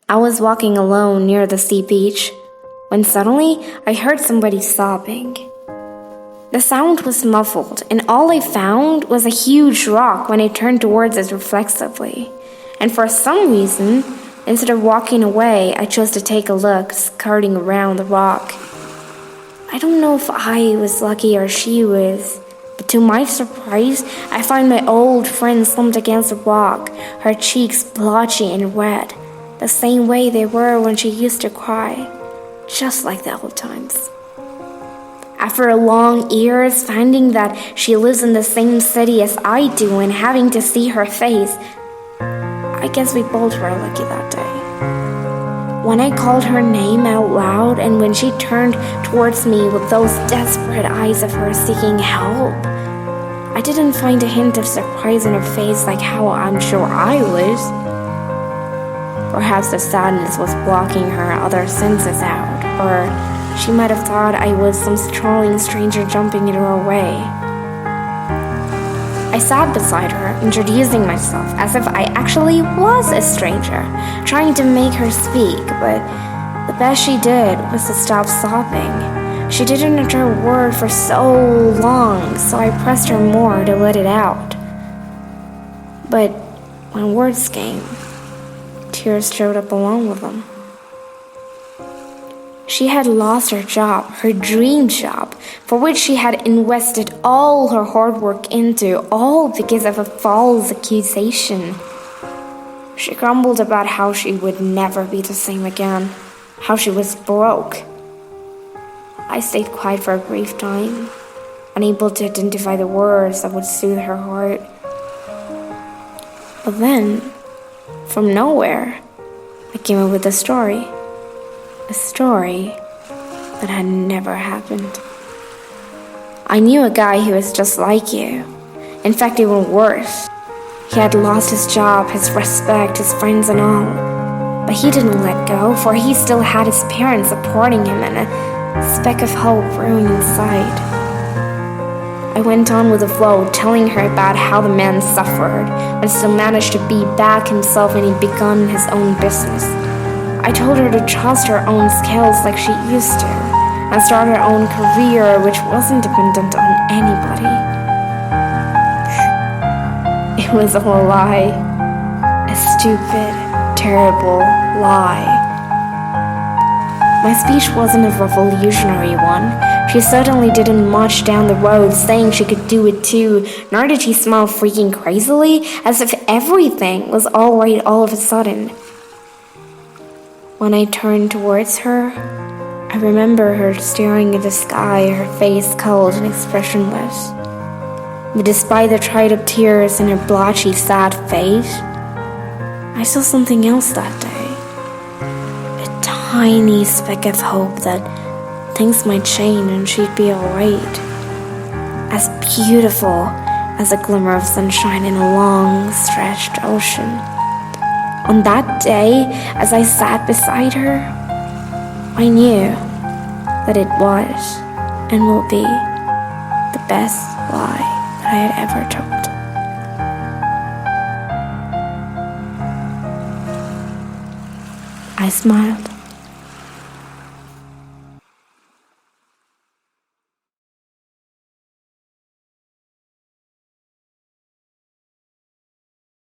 I was walking alone near the sea beach when suddenly I heard somebody sobbing. The sound was muffled, and all I found was a huge rock when I turned towards it reflexively. And for some reason, instead of walking away, I chose to take a look, skirting around the rock. I don't know if I was lucky or she was, but to my surprise, I found my old friend slumped against the rock, her cheeks blotchy and red, the same way they were when she used to cry, just like the old times. After a long years, finding that she lives in the same city as I do and having to see her face, I guess we both were lucky that day. When I called her name out loud and when she turned towards me with those desperate eyes of hers seeking help, I didn't find a hint of surprise in her face like how I'm sure I would. Perhaps the sadness was blocking her other senses out, or she might have thought I was some strolling stranger jumping into her way. I sat beside her, introducing myself as if I actually was a stranger, trying to make her speak, but the best she did was to stop sobbing. She didn't utter a word for so long, so I pressed her more to let it out. But when words came, tears showed up along with them. She had lost her job, her dream job, for which she had invested all her hard work into, all because of a false accusation. She grumbled about how she would never be the same again, how she was broke. I stayed quiet for a brief time, unable to identify the words that would soothe her heart. But then, from nowhere, I came up with a story. A story that had never happened. I knew a guy who was just like you. In fact, even worse. He had lost his job, his respect, his friends and all. But he didn't let go, for he still had his parents supporting him and a speck of hope brewing inside. I went on with the flow, telling her about how the man suffered, but still managed to be back himself when he'd begun his own business. I told her to trust her own skills like she used to, and start her own career which wasn't dependent on anybody. It was all a lie. A stupid, terrible lie. My speech wasn't a revolutionary one. She certainly didn't march down the road saying she could do it too, nor did she smile freaking crazily as if everything was all right all of a sudden. When I turned towards her, I remember her staring at the sky, her face cold and expressionless. But despite the dried-up tears in her blotchy, sad face, I saw something else that day. A tiny speck of hope that things might change and she'd be alright. As beautiful as a glimmer of sunshine in a long, stretched ocean. On that day, as I sat beside her, I knew that it was and will be the best lie that I had ever told. I smiled.